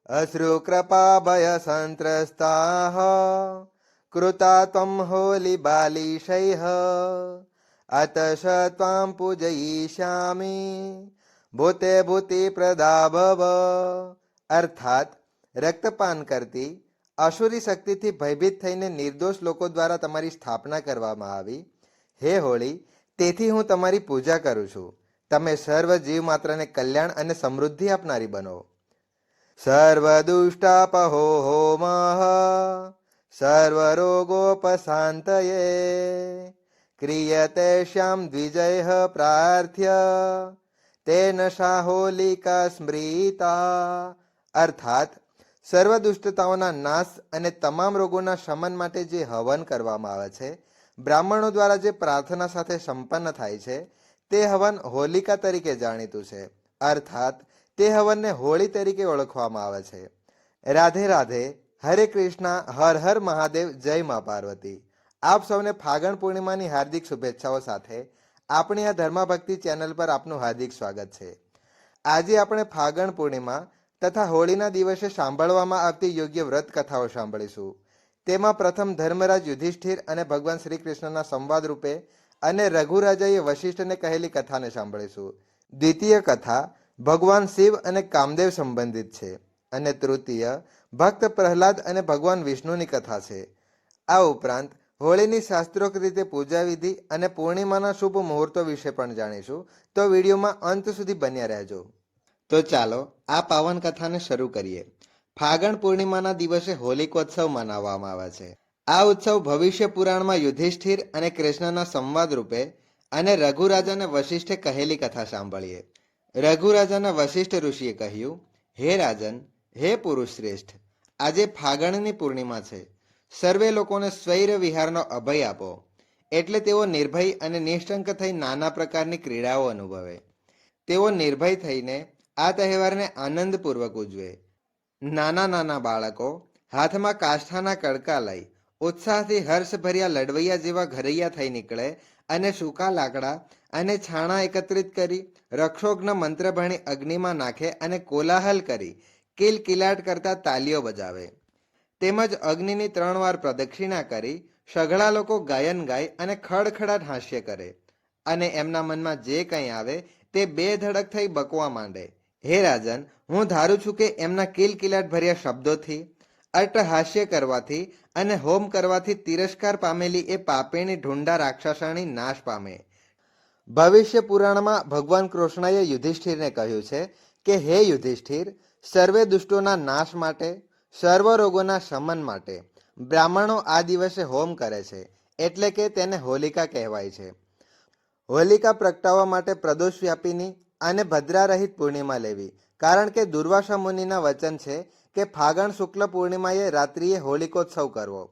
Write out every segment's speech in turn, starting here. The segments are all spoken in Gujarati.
અશ્રુકૃપાભય સંત્રસ્તાઃ કૃતા ત્વં હોલી બાલિશૈઃ અતશ ત્વાં પૂજયિષ્યામિ ભૂતે ભૂતિ પ્રદા ભવ. અર્થાત રક્તપાન કરતી અસુરી શક્તિથી ભયભીત થઈને નિર્દોષ લોકો દ્વારા તમારી સ્થાપના કરવામાં આવી. હે હોળી, તેથી હું તમારી પૂજા કરું છું. તમે સર્વ જીવ માત્રને કલ્યાણ અને સમૃદ્ધિ આપનારી બનો. સર્વ દુષ્ટાપહો હોમઃ સર્વ રોગોપશાંતયે ક્રિયતે શ્યામ દ્વિજય પ્રાર્થ્ય તેન સા હોલિકા સ્મૃતા. અર્થાત સર્વ દુષ્ટતાઓના નાશ અને તમામ રોગોના શમન માટે જે હવન કરવામાં આવે છે, બ્રાહ્મણો દ્વારા જે પ્રાર્થના સાથે સંપન્ન થાય છે, તે હવન હોલિકા તરીકે જાણીતું છે. અર્થાત તે હવનને હોળી તરીકે ઓળખવામાં આવે છે. રાધે રાધે. હરે કૃષ્ણ. હર હર મહાદેવ. જય મા પાર્વતી. આપ સૌને ફાગણ પૂર્ણિમાની હાર્દિક શુભેચ્છાઓ સાથે આપણી આ ધર્મભક્તિ ચેનલ પર આપનું હાર્દિક સ્વાગત છે. આજે આપણે ફાગણ પૂર્ણિમા તથા હોળીના દિવસે સાંભળવામાં આવતી યોગ્ય વ્રત કથાઓ સાંભળીશું. તેમાં પ્રથમ ધર્મરાજ યુધિષ્ઠિર અને ભગવાન શ્રી કૃષ્ણના સંવાદ રૂપે અને રઘુરાજાએ વશિષ્ઠને કહેલી કથાને સાંભળીશું. દ્વિતીય કથા ભગવાન શિવ અને કામદેવ સંબંધિત છે અને તૃતીય ભક્ત પ્રહલાદ અને ભગવાન વિષ્ણુની કથા છે. આ ઉપરાંત હોળીની શાસ્ત્રોક્ત રીતે પૂજા વિધિ અને પૂર્ણિમાના શુભ મુહૂર્તો વિશે પણ જાણીશું. તો વિડીયોમાં અંત સુધી બન્યા રહેજો. તો ચાલો આ પાવન કથાને શરૂ કરીએ. ફાગણ પૂર્ણિમાના દિવસે હોલિકોત્સવ મનાવવામાં આવે છે. આ ઉત્સવ ભવિષ્ય પુરાણમાં યુધિષ્ઠિર અને કૃષ્ણના સંવાદ રૂપે અને રઘુરાજાને વશિષ્ઠે કહેલી કથા સાંભળીએ. રઘુરાજાના વશિષ્ઠ ઋષિએ કહ્યું, હે રાજન, હે પુરુષ શ્રેષ્ઠ, આજે ફાગણની પૂર્ણિમા છે. સર્વે લોકોને સ્વૈર વિહારનો અભય આપો, એટલે તેઓ નિર્ભય અને નિષ્કંક થઈ નાના પ્રકારની ક્રીડાઓ અનુભવે. તેઓ નિર્ભય થઈને આ તહેવારને આનંદપૂર્વક ઉજવે. નાના નાના બાળકો હાથમાં કાષ્ઠાના કડકા લઈ ઉત્સાહથી હર્ષભર્યા લડવૈયા જેવા ઘરૈયા થઈ નીકળે અને સૂકા લાકડા અને છાણા એકત્રિત કરી રક્ષોઘ્ન મંત્ર ભણી અગ્નિમાં નાખે અને કોલાહલ કરી કિલકિલાટ કરતા તાલીઓ બજાવે. તેમજ અગ્નિની 3 વાર પ્રદક્ષિણા કરી સઘળા લોકો ગાયન ગાય અને ખડખડાટ હાસ્ય કરે અને એમના મનમાં જે કંઈ આવે તે બે ધડક થઈ બકવા માંડે. હે રાજન, હું ધારું છું કે એમના કિલકિલાટ ભર્યા શબ્દોથી, અટ્ટહાસ્ય કરવાથી અને હોમ કરવાથી તિરસ્કાર પામેલી એ પાપેણી ઢુંડા રાક્ષસાણી નાશ પામે. ભવિષ્ય પુરાણમાં ભગવાન કૃષ્ણએ યુધિષ્ઠિરને કહ્યું છે કે હે યુધિષ્ઠિર, સર્વે દુષ્ટોના નાશ માટે, સર્વ રોગોના શમન માટે બ્રાહ્મણો આ દિવસે હોમ કરે છે, એટલે કે તેને હોલિકા કહેવાય છે. હોલિકા પ્રગટાવવા માટે પ્રદોષ વ્યાપીની અને ભદ્રારહિત પૂર્ણિમા લેવી, કારણ કે દુર્વાસા મુનિના વચન છે કે ફાગણ શુક્લ પૂર્ણિમાએ રાત્રિએ હોલિકોત્સવ કરવો.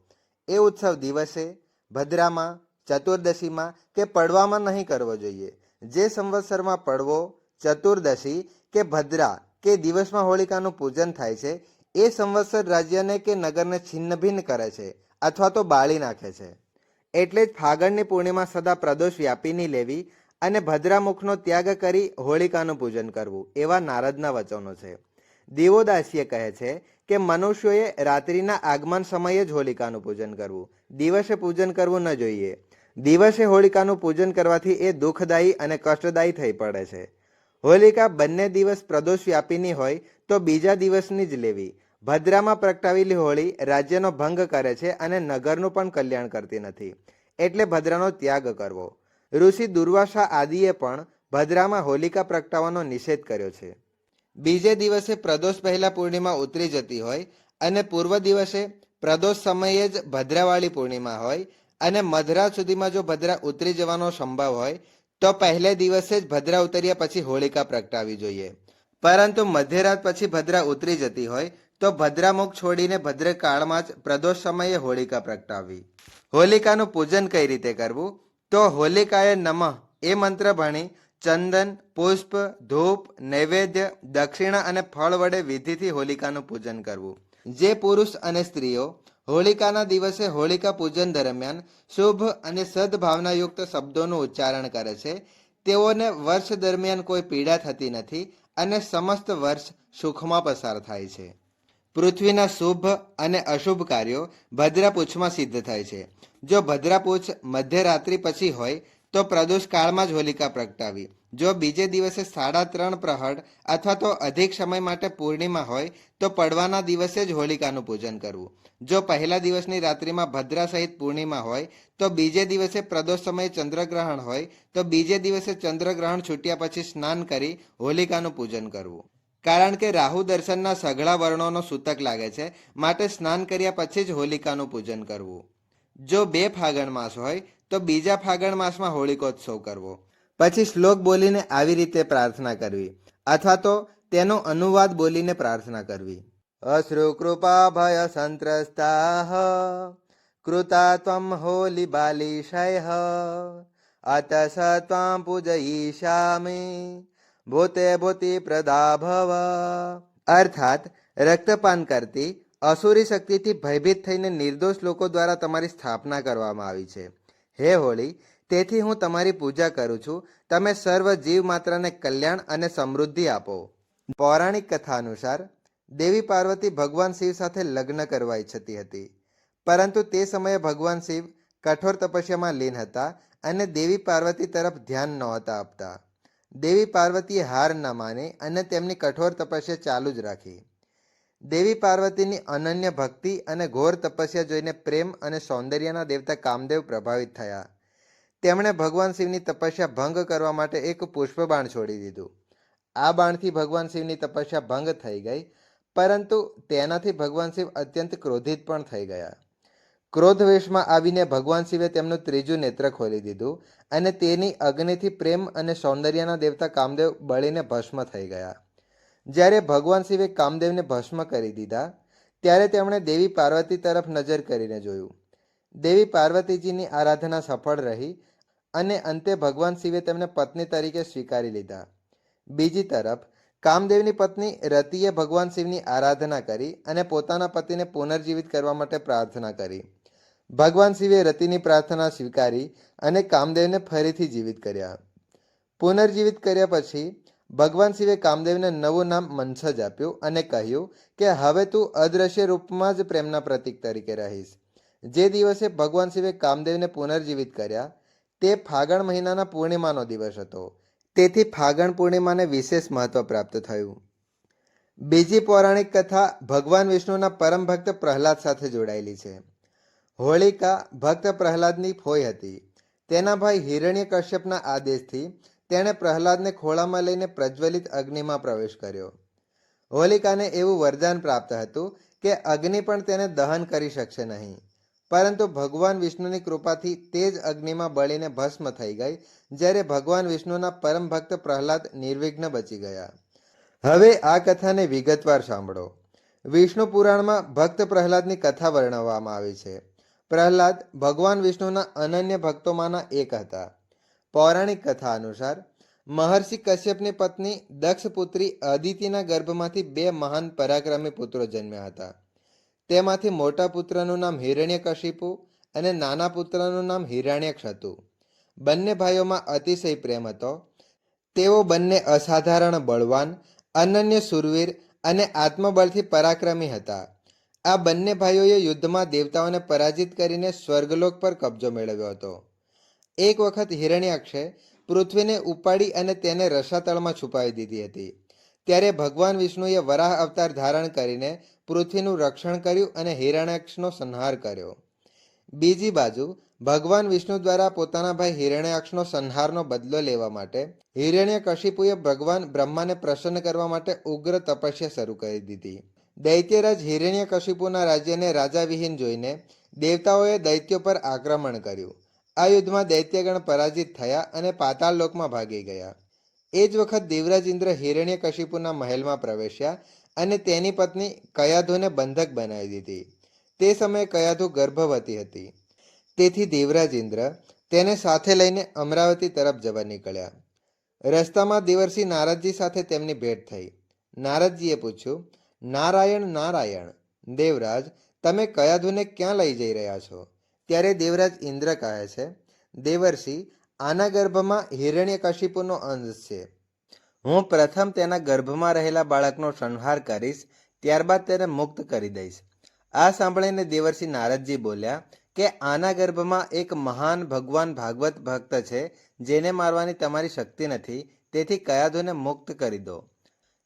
એ ઉત્સવ દિવસે, ભદ્રામાં, ચતુર્દશીમાં કે પડવામાં નહીં કરવો જોઈએ. જે સંવત્સરમાં પડવો, ચતુર્દશી કે ભદ્રા કે દિવસમાં હોલિકાનું પૂજન થાય છે, એ સંવત્સર રાજ્યને કે નગરને છિન્ન ભિન્ન કરે છે અથવા તો બાળી નાખે છે. એટલે જ ફાગણની પૂર્ણિમા સદા પ્રદોષ વ્યાપીની લેવી અને ભદ્રામુખનો ત્યાગ કરી હોલિકાનું પૂજન કરવું, એવા નારદના વચનો છે. દિવોદાસીએ કહે છે કે મનુષ્યોએ રાત્રિના આગમન સમયે જ હોલિકાનું પૂજન કરવું, દિવસે પૂજન કરવું ન જોઈએ. દિવસે હોલિકાનું પૂજન કરવાથી એ દુઃખદાયી અને કષ્ટદાયી થઈ પડે છે. હોલિકા બંને દિવસ પ્રદોષ વ્યાપીની હોય તો બીજા દિવસની જ લેવી. ભદ્રામાં પ્રગટાવેલી હોળી રાજ્યનો ભંગ કરે છે અને નગરનું પણ કલ્યાણ કરતી નથી, એટલે ભદ્રાનો ત્યાગ કરવો. ઋષિ દુર્વાસા આદિએ પણ ભદ્રામાં હોલિકા પ્રગટાવવાનો નિષેધ કર્યો છે. બીજે દિવસે પ્રદોષ પહેલા પૂર્ણિમા ઉતરી જતી હોય અને પૂર્વ દિવસે પ્રદોષ સમયે જ ભદ્રાવાળી પૂર્ણિમા હોય અને મધરાત સુધીમાં જો ભદ્રા ઉતરી જવાનો સંભવ હોય તો પહેલે દિવસે જ ભદ્રા ઉતર્યા પછી હોલિકા પ્રગટાવવી જોઈએ. પરંતુ મધ્યરાત પછી ભદ્રા ઉતરી જતી હોય તો ભદ્રામુખ છોડીને ભદ્રકાળમાં જ પ્રદોષ સમયે હોલિકા પ્રગટાવવી. હોલિકાનું પૂજન કઈ રીતે કરવું? તો હોલિકાએ નમઃ એ મંત્ર ભણી ચંદન, પુષ્પ, ધૂપ, નૈવેદ્ય, દક્ષિણા અને ફળ વડે વિધિથી હોલિકાનું પૂજન કરવું. જે પુરુષ અને સ્ત્રીઓ હોલિકાના દિવસે હોલિકા પૂજન દરમિયાન શુભ અને સદભાવનાયુક્ત શબ્દોનું ઉચ્ચારણ કરે છે, તેઓને વર્ષ દરમિયાન કોઈ પીડા થતી નથી અને સમસ્ત વર્ષ સુખમાં પસાર થાય છે. પૃથ્વીના શુભ અને અશુભ કાર્યો ભદ્રાપૂછમાં સિદ્ધ થાય છે. જો ભદ્રાપૂછ મધ્યરાત્રિ પછી હોય તો પ્રદોષ કાળમાં જ હોલિકા પ્રગટાવી. જો બીજે દિવસે 3:30 પ્રહર અથવા તો અધિક સમય માટે પૂર્ણિમા હોય તો પડવાના દિવસે જ હોલિકાનું પૂજન કરવું. જો પહેલા દિવસની રાત્રિમાં ભદ્રા સહિત પૂર્ણિમા હોય તો બીજે દિવસે પ્રદોષ સમયે ચંદ્રગ્રહણ હોય તો બીજે દિવસે ચંદ્રગ્રહણ છૂટ્યા પછી સ્નાન કરી હોલિકાનું પૂજન કરવું. કારણ કે રાહુ દર્શનના સઘળા વર્ણોનો સૂતક લાગે છે, માટે સ્નાન કર્યા પછી જ હોલિકાનું પૂજન કરવું. જો 2 ફાગણ માસ હોય તો બીજા ફાગણ માસમાં હોળિકોત્સવ કરવો. પછી શ્લોક બોલીને આવી રીતે પ્રાર્થના કરવી અથવા તો તેનો અનુવાદ બોલીને પ્રાર્થના કરવી. અશ્રુ કૃપા ભય સંત્રસ્તાઃ કૃતા ત્વમ હોલી બાલિશૈઃ અતઃ ત્વાં પૂજયિષ્યામિ ભૂતે ભૂતિ પ્રદા ભવ. અર્થાત રક્તપાન કરતી અસુરી શક્તિથી ભયભીત થઈને નિર્દોષ લોકો દ્વારા તમારી સ્થાપના કરવામાં આવી છે. હે હોળી, તેથી હું તમારી પૂજા કરું છું. તમે સર્વ જીવ માત્રને કલ્યાણ અને સમૃદ્ધિ આપો. પૌરાણિક કથા અનુસાર દેવી પાર્વતી ભગવાન શિવ સાથે લગ્ન કરવા ઈચ્છતી હતી, પરંતુ તે સમયે ભગવાન શિવ કઠોર તપસ્યામાં લીન હતા અને દેવી પાર્વતી તરફ ધ્યાન નહોતા આપતા. દેવી પાર્વતીએ હાર ન માની અને તેમની કઠોર તપસ્યા ચાલુ જ રાખી. દેવી પાર્વતીની અનન્ય ભક્તિ અને ઘોર તપસ્યા જોઈને પ્રેમ અને સૌંદર્યના દેવતા કામદેવ પ્રભાવિત થયા. તેમણે ભગવાન શિવની તપસ્યા ભંગ કરવા માટે એક પુષ્પબાણ છોડી દીધું. આ બાણથી ભગવાન શિવની તપસ્યા ભંગ થઈ ગઈ, પરંતુ તેનાથી ભગવાન શિવ અત્યંત ક્રોધિત પણ થઈ ગયા. ક્રોધવેશમાં આવીને ભગવાન શિવે તેમનું ત્રીજું નેત્ર ખોલી દીધું અને તેની અગ્નિથી પ્રેમ અને સૌંદર્યના દેવતા કામદેવ બળીને ભસ્મ થઈ ગયા. જ્યારે ભગવાન શિવે કામદેવને ભસ્મ કરી દીધા ત્યારે તેમણે દેવી પાર્વતી તરફ નજર કરીને જોયું. દેવી પાર્વતીજીની આરાધના સફળ રહી અને અંતે ભગવાન શિવે તેમને પત્ની તરીકે સ્વીકારી લીધા. બીજી તરફ કામદેવની પત્ની રતિએ ભગવાન શિવની આરાધના કરી અને પોતાના પતિને પુનર્જીવિત કરવા માટે પ્રાર્થના કરી. ભગવાન શિવે રતિની પ્રાર્થના સ્વીકારી અને કામદેવને ફરીથી જીવિત કર્યા. પુનર્જીવિત કર્યા પછી ભગવાન શિવે કામદેવને નવું નામ મન્સજ આપ્યું અને કહ્યું કે હવે તું અદ્રશ્ય રૂપમાં જ પ્રેમના પ્રતીક તરીકે રહીશ. જે દિવસે ભગવાન શિવે કામદેવને પુનર્જીવિત કર્યા તે ફાગણ મહિનાના પૂર્ણિમાનો દિવસ હતો. તેથી ફાગણ પૂર્ણિમાને વિશેષ મહત્વ પ્રાપ્ત થયું. બીજી પૌરાણિક કથા ભગવાન વિષ્ણુના પરમ ભક્ત પ્રહલાદ સાથે જોડાયેલી છે. હોળિકા ભક્ત પ્રહલાદની ફોઈ હતી. તેના ભાઈ હિરણ્યકશ્યપના આદેશથી તેણે પ્રહલાદને ખોળામાં લઈને પ્રજ્વલિત અગ્નિમાં પ્રવેશ કર્યો. હોલિકાને એવું વરદાન પ્રાપ્ત હતું કે અગ્નિ પણ તેને દહન કરી શકશે નહીં, પરંતુ ભગવાન વિષ્ણુની કૃપાથી તે જ અગ્નિમાં બળીને ભસ્મ થઈ ગઈ. જ્યારે ભગવાન વિષ્ણુના પરમ ભક્ત પ્રહલાદ નિર્વિઘ્ન બચી ગયા. હવે આ કથાને વિગતવાર સાંભળો. વિષ્ણુ પુરાણમાં ભક્ત પ્રહલાદની કથા વર્ણવવામાં આવી છે. પ્રહલાદ ભગવાન વિષ્ણુના અનન્ય ભક્તોમાંના એક હતા. પૌરાણિક કથા અનુસાર મહર્ષિ કશ્યપની પત્ની દક્ષ પુત્રી અદિતિના ગર્ભમાંથી 2 મહાન પરાક્રમી પુત્રો જન્મ્યા હતા. તેમાંથી મોટા પુત્રનું નામ હિરણ્યકશિપુ અને નાના પુત્રનું નામ હિરણ્યક્ષ હતું. બંને ભાઈઓમાં અતિશય પ્રેમ હતો. તેઓ બંને અસાધારણ બળવાન, અનન્ય શૂરવીર અને આત્મબળથી પરાક્રમી હતા. આ બંને ભાઈઓએ યુદ્ધમાં દેવતાઓને પરાજિત કરીને સ્વર્ગલોક પર કબજો મેળવ્યો હતો. એક વખત હિરણ્યાક્ષે પૃથ્વીને ઉપાડી અને તેને રસાતળમાં છુપાવી દીધી હતી. ત્યારે ભગવાન વિષ્ણુએ વરાહ અવતાર ધારણ કરીને પૃથ્વીનું રક્ષણ કર્યું અને હિરણ્યાક્ષનો સંહાર કર્યો. બીજી બાજુ ભગવાન વિષ્ણુ દ્વારા પોતાના ભાઈ હિરણ્યાક્ષનો સંહારનો બદલો લેવા માટે હિરણ્યકશિપુએ ભગવાન બ્રહ્માને પ્રસન્ન કરવા માટે ઉગ્ર તપસ્યા શરૂ કરી દીધી. દૈત્યરાજ હિરણ્યકશિપુના રાજ્યને રાજા વિહીન જોઈને દેવતાઓએ દૈત્યો પર આક્રમણ કર્યું. આ યુદ્ધમાં દૈત્યગણ પરાજિત થયા અને પાતાળ લોકમાં ભાગી ગયા. એ જ વખત દેવરાજ ઇન્દ્ર હિરણ્યકશિપુના મહેલમાં પ્રવેશ્યા અને તેની પત્ની કયાધુને બંધક બનાવી દીધી. તે સમયે કયાધુ ગર્ભવતી હતી. તેથી દેવરાજ ઇન્દ્ર તેને સાથે લઈને અમરાવતી તરફ જવા નીકળ્યા. રસ્તામાં દેવર્ષિ નારદજી સાથે તેમની ભેટ થઈ. નારદજીએ પૂછ્યું, નારાયણ નારાયણ, દેવરાજ તમે કયાધુને ક્યાં લઈ જઈ રહ્યા છો? ત્યારે દેવરાજ ઇન્દ્ર કહે છે, દેવર્ષિ આના ગર્ભમાં હિરણ્યકશિપુનો અંશ છે. હું પ્રથમ તેના ગર્ભમાં રહેલા બાળકનો સંહાર કરીશ, ત્યારબાદ તેને મુક્ત કરી દઈશ. આ સાંભળીને દેવર્ષિ નારદજી બોલ્યા કે આના ગર્ભમાં એક મહાન ભગવાન ભાગવત ભક્ત છે, જેને મારવાની તમારી શક્તિ નથી, તેથી કયાધુને મુક્ત કરી દો.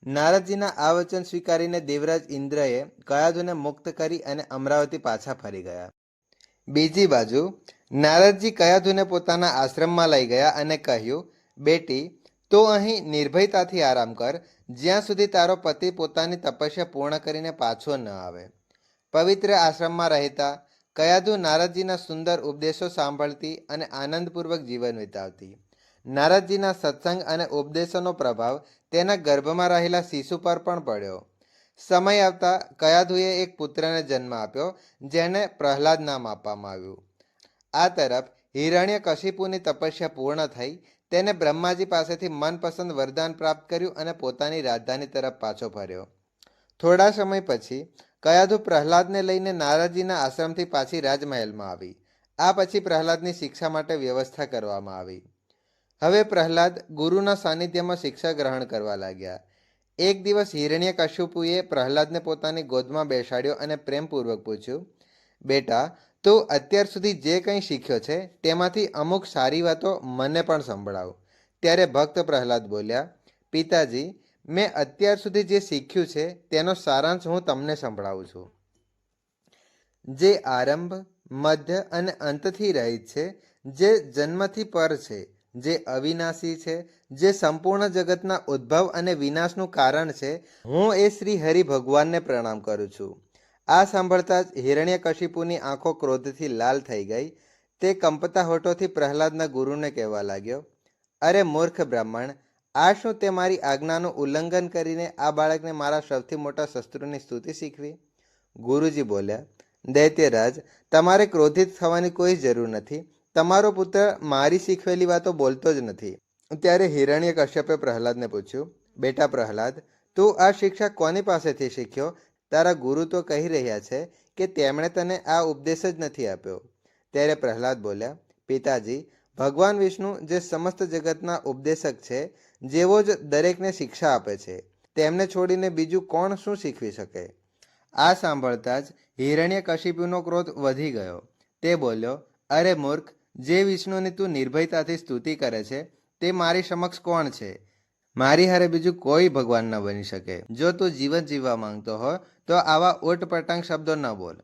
નારદજીના આ વચન સ્વીકારીને દેવરાજ ઇન્દ્રએ કયાધુને મુક્ત કરી અને અમરાવતી પાછા ફરી ગયા. બીજી બાજુ નારદજી કયાધુને પોતાના આશ્રમમાં લઈ ગયા અને કહ્યું, બેટી, તો અહીં નિર્ભયતાથી આરામ કર, જ્યાં સુધી તારો પતિ પોતાની તપસ્યા પૂર્ણ કરીને પાછો ન આવે. પવિત્ર આશ્રમમાં રહેતા કયાધુ નારદજીના સુંદર ઉપદેશો સાંભળતી અને આનંદપૂર્વક જીવન વિતાવતી. નારદજીના સત્સંગ અને ઉપદેશોનો પ્રભાવ તેના ગર્ભમાં રહેલા શિશુ પર પણ પડ્યો. સમય આવતા કયાધુએ એક પુત્રને જન્મ આપ્યો, જેને પ્રહલાદ નામ આપવામાં આવ્યું. આ તરફ હિરણ્યકશિપુની તપસ્યા પૂર્ણ થઈ. તેને બ્રહ્માજી પાસેથી મનપસંદ વરદાન પ્રાપ્ત કર્યું અને પોતાની રાજધાની તરફ પાછો ફર્યો. થોડા સમય પછી કયાધુ પ્રહલાદને લઈને નારદજીના આશ્રમથી પાછી રાજમહેલમાં આવી. આ પછી પ્રહલાદની શિક્ષા માટે વ્યવસ્થા કરવામાં આવી. હવે પ્રહલાદ ગુરુના સાનિધ્યમાં શિક્ષા ગ્રહણ કરવા લાગ્યા. એક દિવસ હિરણ્યકશિપુએ પ્રહલાદને પોતાની ગોદમાં બેસાડ્યો અને પ્રેમપૂર્વક પૂછ્યું, બેટા, તું અત્યાર સુધી જે કંઈ શીખ્યો છે તેમાંથી અમુક સારી વાતો મને પણ સંભળાવ. ત્યારે ભક્ત પ્રહલાદ બોલ્યા, પિતાજી, મેં અત્યાર સુધી જે શીખ્યું છે તેનો સારાંશ હું તમને સંભળાવું છું. જે આરંભ, મધ્ય અને અંતથી રહિત છે, જે જન્મથી પર છે, જે અવિનાશી છે, જે સંપૂર્ણ જગતના ઉદ્ભવ અને વિનાશનું કારણ છે, હું એ શ્રી હરિ ભગવાનને પ્રણામ કરું છું. આ સાંભળતા જ હિરણ્યકશિપુની આંખો ક્રોધથી લાલ થઈ ગઈ. તે કંપતા હોઠોથી પ્રહલાદના ગુરુને કહેવા લાગ્યો, અરે મૂર્ખ બ્રાહ્મણ, આ શું તે મારી આજ્ઞાનું ઉલ્લંઘન કરીને આ બાળકને મારા સૌથી મોટા શસ્ત્રુની સ્તુતિ શીખવી? ગુરુજી બોલ્યા, દૈત્યરાજ, તમારે ક્રોધિત થવાની કોઈ જરૂર નથી. તમારો પુત્ર મારી શીખવેલી વાતો બોલતો જ નથી. ત્યારે હિરણ્યકશ્યપે પ્રહલાદને પૂછ્યું, બેટા પ્રહલાદ, તું આ શિક્ષા કોની પાસેથી શીખ્યો? તારા ગુરુ તો કહી રહ્યા છે કે તેમણે તને આ ઉપદેશ જ નથી આપ્યો. ત્યારે પ્રહલાદ બોલ્યા, પિતાજી, ભગવાન વિષ્ણુ જે સમસ્ત જગતના ઉપદેશક છે, જેવો જ દરેકને શિક્ષા આપે છે, તેમને છોડીને બીજું કોણ શું શીખવી શકે? આ સાંભળતા જ હિરણ્યકશિપુનો ક્રોધ વધી ગયો. તે બોલ્યો, અરે મૂર્ખ, જે વિષ્ણુની તું નિર્ભયતાથી સ્તુતિ કરે છે તે મારી સમક્ષ કોણ છે? મારી હારે બીજું કોઈ ભગવાન ન બની શકે. જો તું જીવન જીવવા માંગતો હો તો આવા ઓટપટાંગ શબ્દો ન બોલ.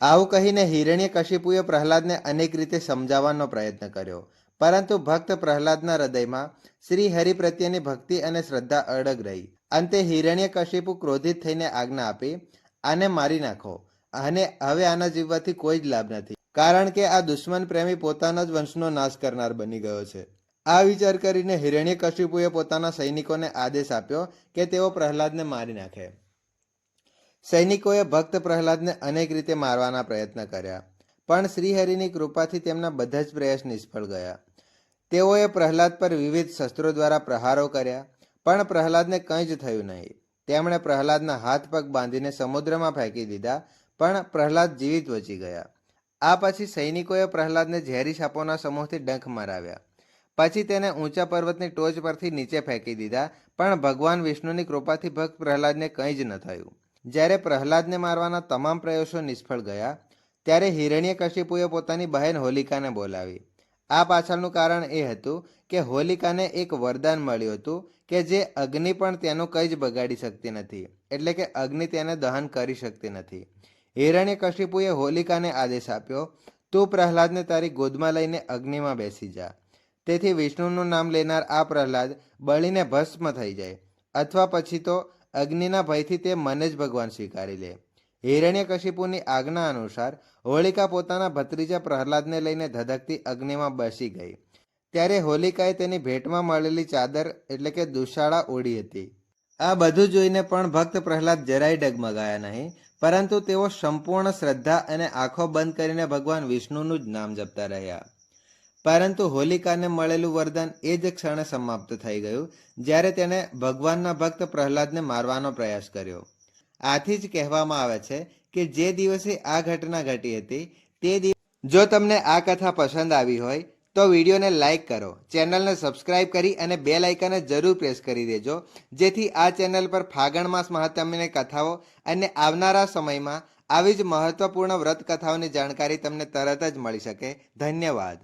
આવું કહીને હિરણ્યકશિપુએ પ્રહલાદને અનેક રીતે સમજાવવાનો પ્રયત્ન કર્યો, પરંતુ ભક્ત પ્રહલાદના હૃદયમાં શ્રી હરિ પ્રત્યેની ભક્તિ અને શ્રદ્ધા અડગ રહી. અંતે હિરણ્યકશિપુ ક્રોધિત થઈને આજ્ઞા આપી, આને મારી નાખો, અને હવે આના જીવવાથી કોઈ જ લાભ નથી, કારણ કે આ દુશ્મન પ્રેમી પોતાના જ વંશનો નાશ કરનાર બની ગયો છે. આ વિચાર કરીને હિરણ્યકશિપુએ પોતાના સૈનિકોને આદેશ આપ્યો કે તેઓ પ્રહલાદને મારી નાખે. સૈનિકોએ ભક્ત પ્રહલાદને અનેક રીતે મારવાના પ્રયત્ન કર્યા, પણ શ્રીહરિની કૃપાથી તેમના બધા જ પ્રયાસ નિષ્ફળ ગયા. તેઓએ પ્રહલાદ પર વિવિધ શસ્ત્રો દ્વારા પ્રહારો કર્યા, પણ પ્રહલાદને કંઈ જ થયું નહીં. તેમણે પ્રહલાદના હાથ પગ બાંધીને સમુદ્રમાં ફેંકી દીધા, પણ પ્રહલાદ જીવિત બચી ગયા. આ પછી સૈનિકોએ પ્રહલાદને ઝેરી સાપોના સમૂહથી ડંખ મરાવ્યા. પછી તેને ઊંચા પર્વતની ટોચ પરથી નીચે ફેંકી દીધા, પણ ભગવાન વિષ્ણુની કૃપાથી ભક્ત પ્રહલાદને કંઈ જ ન થયું. જ્યારે પ્રહલાદને મારવાના તમામ પ્રયાસો નિષ્ફળ ગયા, ત્યારે હિરણ્યકશિપુએ પોતાની બહેન હોલિકાને બોલાવી. આ પાછળનું કારણ એ હતું કે હોલિકાને એક વરદાન મળ્યું હતું કે જે અગ્નિ પણ તેનું કંઈ જ બગાડી શકતી નથી, એટલે કે અગ્નિ તેને દહન કરી શકતી નથી. હિરણ્યકશિપુએ હોલિકાને આદેશ આપ્યો, તું પ્રહલાદને તારી ગોદમાં લઈને અગ્નિમાં બેસી જા. તેથી વિષ્ણુનું નામ લેનાર આ પ્રહલાદ બળીને ભસ્મ થઈ જાય, અથવા પછી તો અગ્નિના ભયથી તે મને જ ભગવાન સ્વીકારી લે. હિરણ્યકશિપુની આજ્ઞા અનુસાર હોલિકા પોતાના ભત્રીજા પ્રહલાદને લઈને ધધકતી અગ્નિમાં બેસી ગઈ. ત્યારે હોલિકાએ તેની ભેટમાં મળેલી ચાદર એટલે કે દુશાળા ઓઢી હતી. આ બધું જોઈને પણ ભક્ત પ્રહલાદ જરાય ડગમગાયા નહીં, પરંતુ તેઓ સંપૂર્ણ શ્રદ્ધા અને આંખો બંધ કરીને ભગવાન વિષ્ણુનું જ નામ જપતા રહ્યા. પરંતુ હોલિકાને મળેલું વરદાન એ જ ક્ષણે સમાપ્ત થઈ ગયું જ્યારે તેણે ભગવાનના ભક્ત પ્રહલાદને મારવાનો પ્રયાસ કર્યો. આથી જ કહેવામાં આવે છે કે જે દિવસે આ ઘટના ઘટી હતી તે દિવસે. જો તમને આ કથા પસંદ આવી હોય તો વિડીયોને લાઇક કરો, ચેનલને સબસ્ક્રાઇબ કરી અને બેલ આઇકનને જરૂર પ્રેસ કરી દેજો, જેથી આ ચેનલ પર ફાગણ માસ મહાત્મ્યની કથાઓ અને આવનારા સમયમાં આવી જ મહત્વપૂર્ણ વ્રત કથાઓની જાણકારી તમને તરત જ મળી શકે. ધન્યવાદ.